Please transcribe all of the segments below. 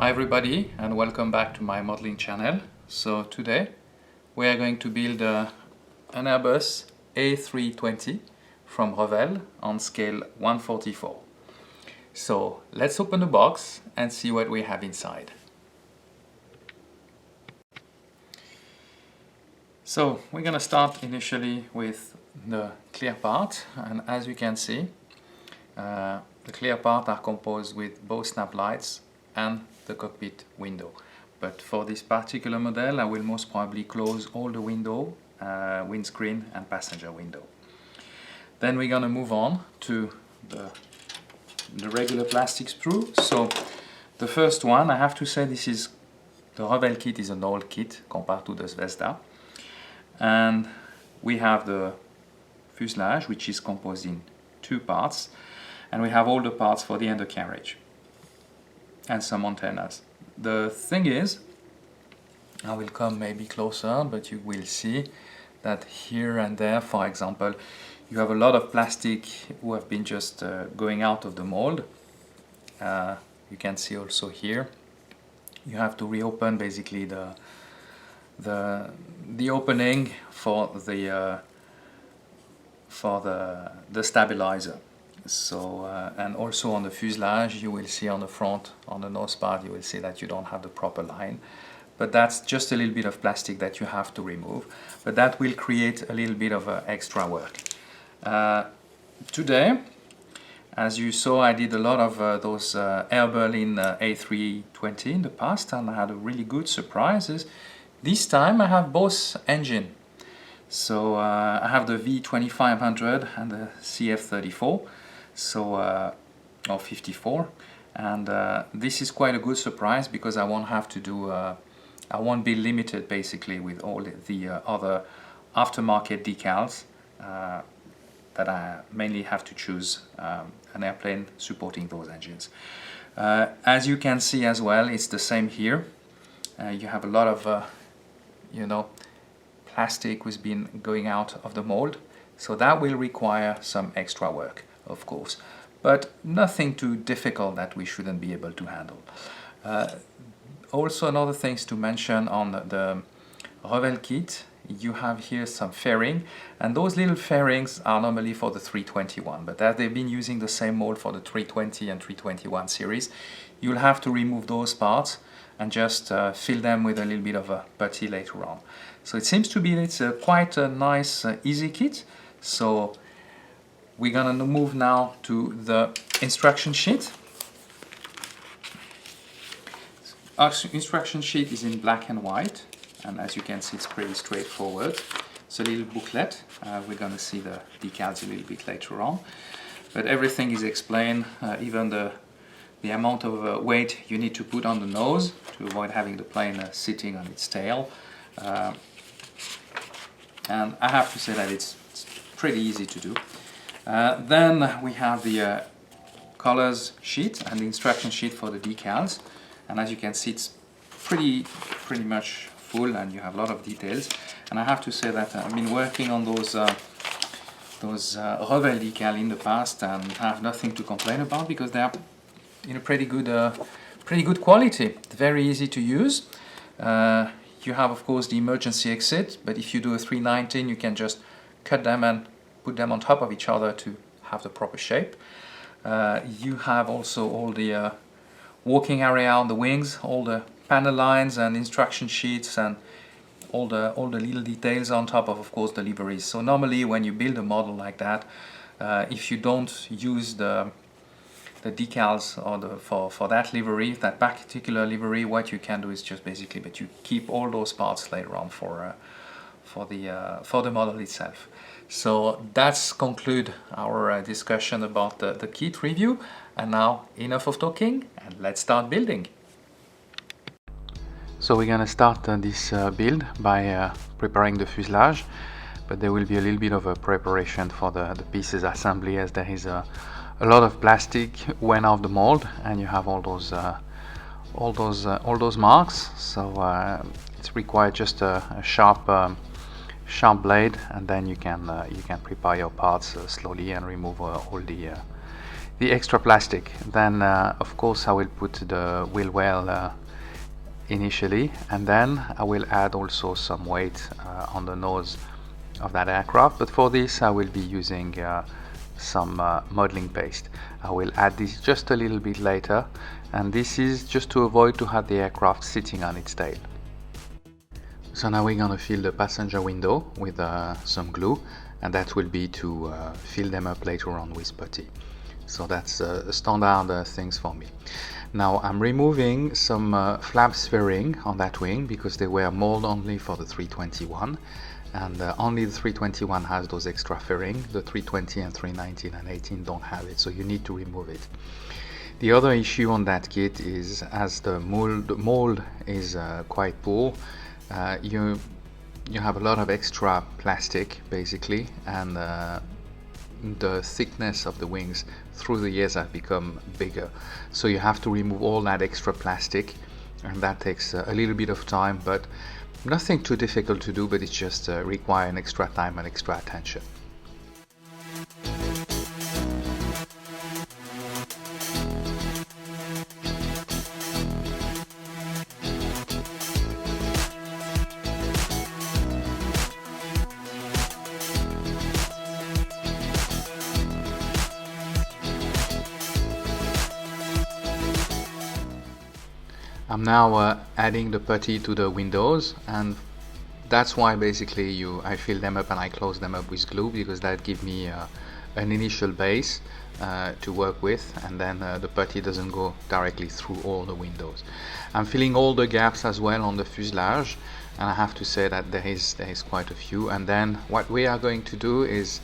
Hi everybody and welcome back to my modeling channel. So today we are going to build an Airbus A320 from Revell on scale 1/44. So let's open the box and see what we have inside. So we're going to start initially with the clear part, and as you can see the clear part are composed with both snap lights and the cockpit window. But for this particular model I will most probably close all the window, windscreen and passenger window. Then we're going to move on to the regular plastic sprue. So the first one, I have to say this is the Revell kit is an old kit compared to the Zvezda. And we have the fuselage, which is composed in two parts, and we have all the parts for the undercarriage and some antennas. The thing is, I will come maybe closer, but you will see that here and there, for example, you have a lot of plastic who have been just going out of the mold. You can see also here you have to reopen basically the opening for the stabilizer. So and also on the fuselage you will see on the front, on the nose part, you will see that you don't have the proper line, but that's just a little bit of plastic that you have to remove, but that will create a little bit of extra work. Today, as you saw, I did a lot of those air Berlin A320 in the past, and I had a really good surprises. This time I have both engine. So I have the V2500 and the CF34, so or 54, and this is quite a good surprise because I won't have to do, I won't be limited basically with all the other aftermarket decals that I mainly have to choose an airplane supporting those engines. As you can see as well, it's the same here. You have a lot of plastic has been going out of the mold, so that will require some extra work, of course, but nothing too difficult that we shouldn't be able to handle. Also, another things to mention on the Revell kit, you have here some fairing, and those little fairings are normally for the 321, but as they've been using the same mold for the 320 and 321 series, you'll have to remove those parts and just fill them with a little bit of a putty later on. So it seems to be it's quite a nice easy kit. So we're gonna move now to the instruction sheet. Our instruction sheet is in black and white, and as you can see it's pretty straightforward. It's a little booklet. We're gonna see the decals a little bit later on, but everything is explained, even the amount of weight you need to put on the nose to avoid having the plane sitting on its tail. And I have to say that it's pretty easy to do. Then we have the colors sheet and the instruction sheet for the decals, and as you can see it's pretty much full and you have a lot of details. And I have to say that I've been working on those Revell decal in the past and have nothing to complain about because they are in a pretty good quality, very easy to use. You have of course the emergency exit, but if you do a 319 you can just cut them and put them on top of each other to have the proper shape. You have also all the walking area on the wings, all the panel lines and instruction sheets and all the little details on top of course the liveries. So normally when you build a model like that, if you don't use the decals or for that livery, that particular livery, what you can do is just basically, but you keep all those parts later on for the model itself. So that's conclude our discussion about the kit review, and now enough of talking and let's start building. So we're gonna start this build by preparing the fuselage, but there will be a little bit of a preparation for the pieces assembly, as there is a lot of plastic went off the mold and you have all those marks. So it's required just a sharp blade, and then you can prepare your parts slowly and remove all the the extra plastic. Then of course I will put the wheel well initially, and then I will add also some weight on the nose of that aircraft. But for this I will be using some modeling paste. I will add this just a little bit later, and this is just to avoid to have the aircraft sitting on its tail. So now we're going to fill the passenger window with some glue, and that will be to fill them up later on with putty. So that's standard things for me. Now I'm removing some flaps fairing on that wing because they were molded only for the 321, and only the 321 has those extra fairing. The 320 and 319 and 18 don't have it, so you need to remove it. The other issue on that kit is, as the mold is quite poor, you have a lot of extra plastic basically, and the thickness of the wings through the years have become bigger, so you have to remove all that extra plastic, and that takes a little bit of time, but nothing too difficult to do, but it just requires an extra time and extra attention. I'm now adding the putty to the windows, and that's why basically I fill them up and I close them up with glue, because that gives me an initial base to work with, and then the putty doesn't go directly through all the windows. I'm filling all the gaps as well on the fuselage, and I have to say that there is quite a few. And then what we are going to do is,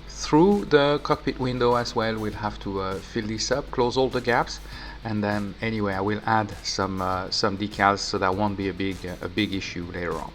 through the cockpit window as well, we'll have to fill this up, close all the gaps, and then anyway I will add some decals, so that won't be a big issue later on.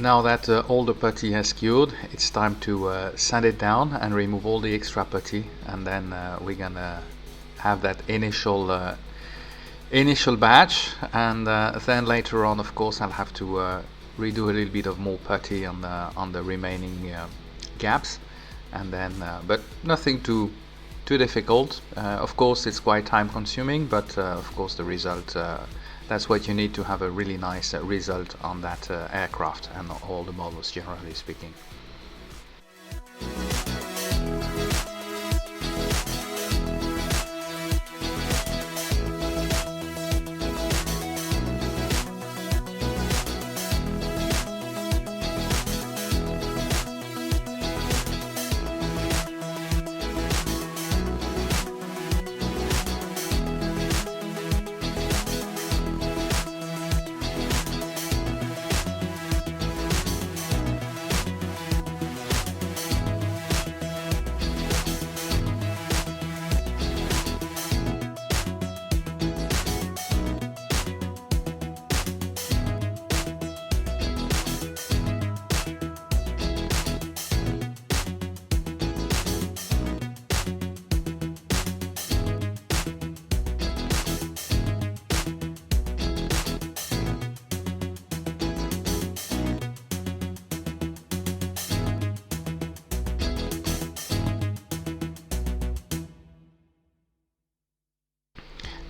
Now that all the putty has cured, it's time to sand it down and remove all the extra putty, and then we're gonna have that initial batch, and then later on of course I'll have to redo a little bit of more putty on the remaining gaps, and then but nothing too difficult. Of course it's quite time consuming, but of course the result, that's what you need to have a really nice result on that aircraft and all the models, generally speaking.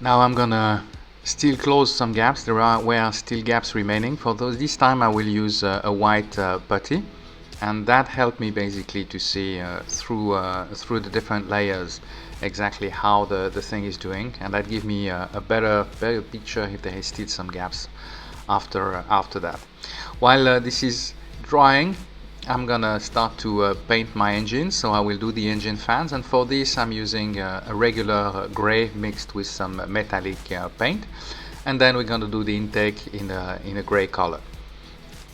Now I'm gonna still close some gaps. There were still gaps remaining. For those, this time I will use a white putty, and that helped me basically to see through the different layers exactly how the thing is doing, and that gives me a better picture if there is still some gaps after that. While this is drying, I'm gonna start to paint my engine, so I will do the engine fans, and for this I'm using a regular gray mixed with some metallic paint, and then we're gonna do the intake in a gray color.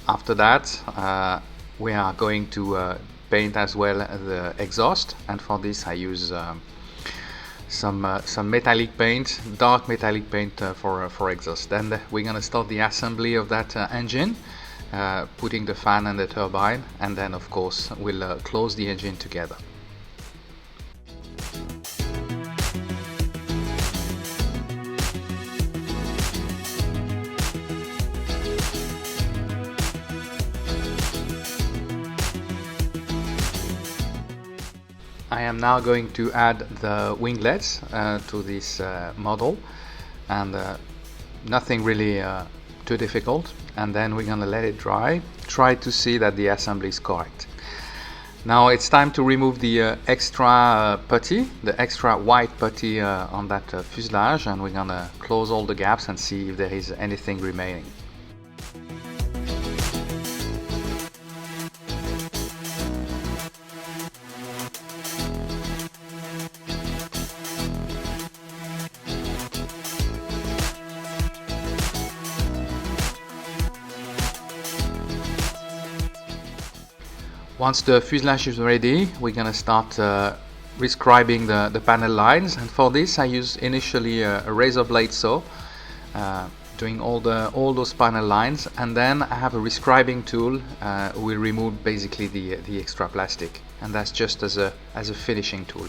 After that we are going to paint as well the exhaust, and for this I use some metallic paint, dark metallic paint for exhaust. Then we're gonna start the assembly of that engine, putting the fan and the turbine, and then of course we'll close the engine together. I am now going to add the winglets to this model, and nothing really too difficult, and then we're gonna let it dry, try to see that the assembly is correct. Now it's time to remove the extra putty, the extra white putty on that fuselage, and we're gonna close all the gaps and see if there is anything remaining. Once the fuselage is ready, we're gonna start rescribing the panel lines, and for this I use initially a razor blade saw, doing all those panel lines, and then I have a rescribing tool. We remove basically the extra plastic, and that's just as a finishing tool.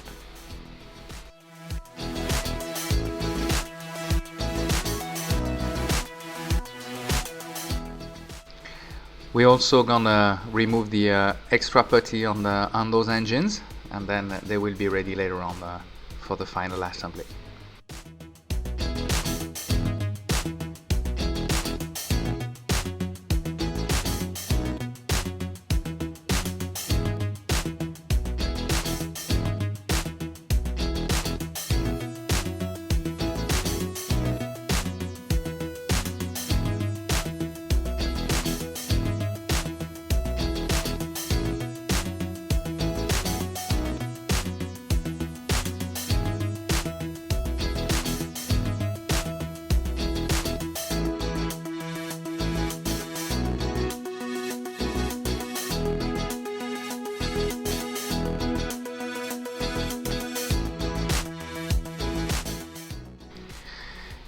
We're also gonna remove the extra putty on those engines, and then they will be ready later on for the final assembly.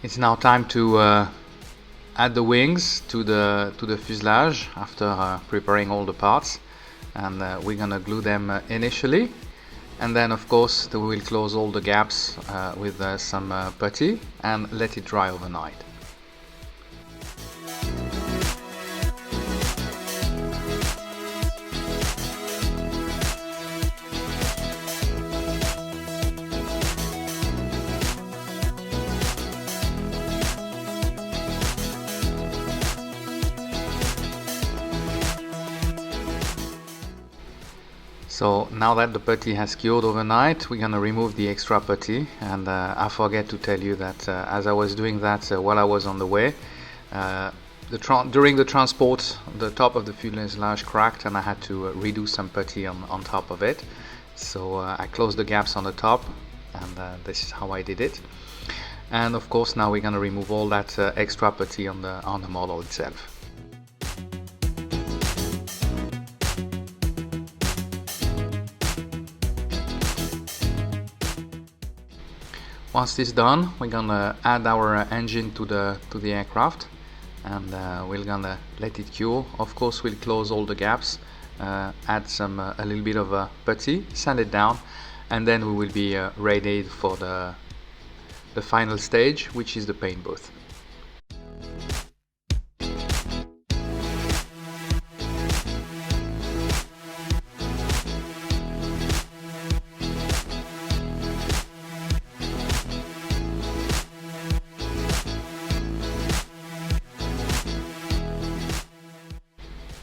It's now time to add the wings to the fuselage after preparing all the parts, and we're gonna glue them initially, and then of course we will close all the gaps with some putty and let it dry overnight. So now that the putty has cured overnight, we're gonna remove the extra putty, and I forget to tell you that as I was doing that while I was on the way, during the transport the top of the fuselage cracked, and I had to redo some putty on top of it. So I closed the gaps on the top, and this is how I did it. And of course now we're gonna remove all that extra putty on the model itself. Once this is done, we're gonna add our engine to the aircraft, and we're gonna let it cure. Of course, we'll close all the gaps, add a little bit of putty, sand it down, and then we will be ready for the final stage, which is the paint booth.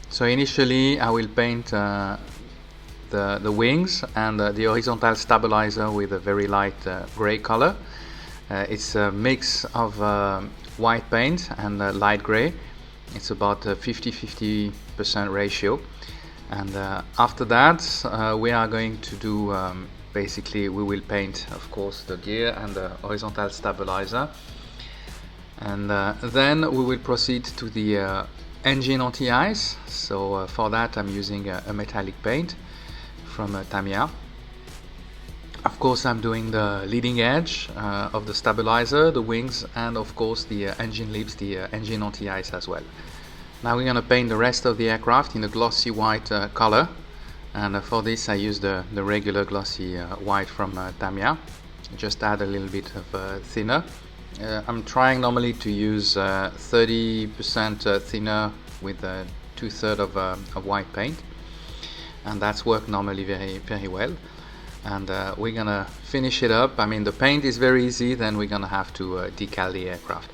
So initially I will paint the wings and the horizontal stabilizer with a very light gray color. It's a mix of white paint and light gray. It's about a 50-50% ratio. And after that we are going to do basically we will paint, of course, the gear and the horizontal stabilizer, and then we will proceed to the engine anti-ice. So for that I'm using a metallic paint from Tamiya. Of course, I'm doing the leading edge of the stabilizer, the wings, and of course the engine lips, the engine anti-ice as well. Now we're going to paint the rest of the aircraft in a glossy white color, and for this I use the regular glossy white from Tamiya. Just add a little bit of thinner. I'm trying normally to use 30% thinner with 2/3 of white paint, and that's worked normally very well. And we're gonna finish it up. I mean, the paint is very easy, then we're gonna have to decal the aircraft.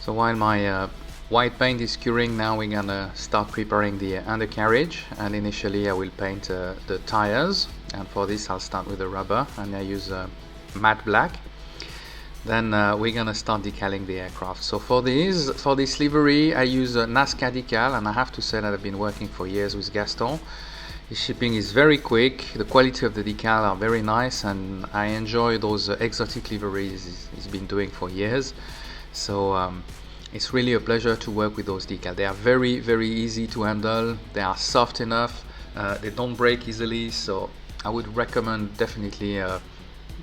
So while my white paint is curing, now we're gonna start preparing the undercarriage, and initially I will paint the tires, and for this I'll start with the rubber, and I use matte black. Then we're gonna start decaling the aircraft. So for this livery I use a Nazca decal, and I have to say that I've been working for years with Gaston. The shipping is very quick, the quality of the decal are very nice, and I enjoy those exotic liveries he's been doing for years. So it's really a pleasure to work with those decals. They are very easy to handle, they are soft enough, they don't break easily, so I would recommend definitely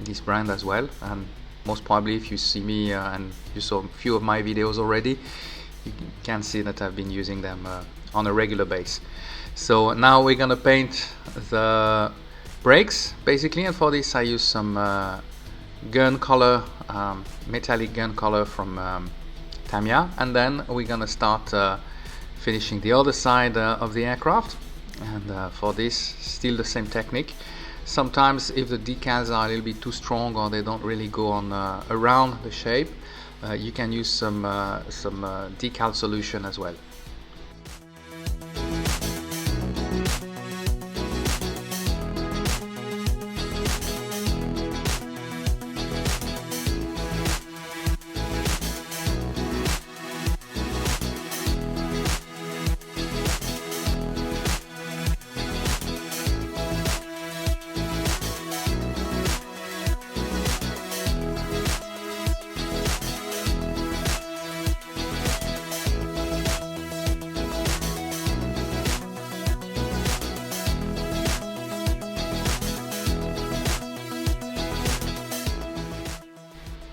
this brand as well. And most probably if you see me and you saw a few of my videos already, you can see that I've been using them on a regular basis. So now we're gonna paint the brakes basically, and for this I use some gun color, metallic gun color from Tamiya, and then we're gonna start finishing the other side of the aircraft. And for this, still the same technique. Sometimes if the decals are a little bit too strong or they don't really go on around the shape, you can use some decal solution as well.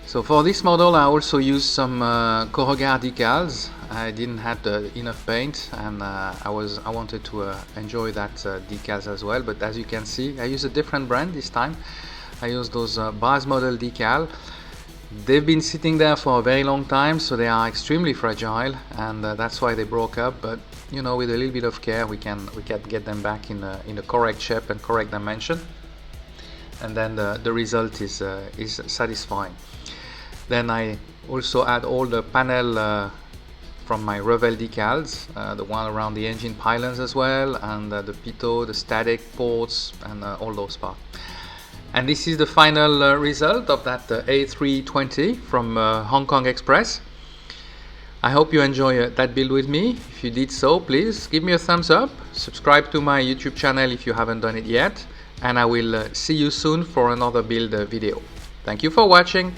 So for this model I also used some Corrugator decals. I didn't have enough paint, and I wanted to enjoy that decals as well, but as you can see I use a different brand this time. I use those Baz model decal. They've been sitting there for a very long time, so they are extremely fragile, and that's why they broke up, but you know, with a little bit of care we can get them back in the correct shape and correct dimension, and then the result is satisfying. Then I also add all the panel from my Revell decals, the one around the engine pylons as well, and the pitot, the static ports, and all those parts. And this is the final result of that A320 from Hong Kong Express. I hope you enjoy that build with me. If you did so, please give me a thumbs up, subscribe to my YouTube channel if you haven't done it yet, and I will see you soon for another build video. Thank you for watching.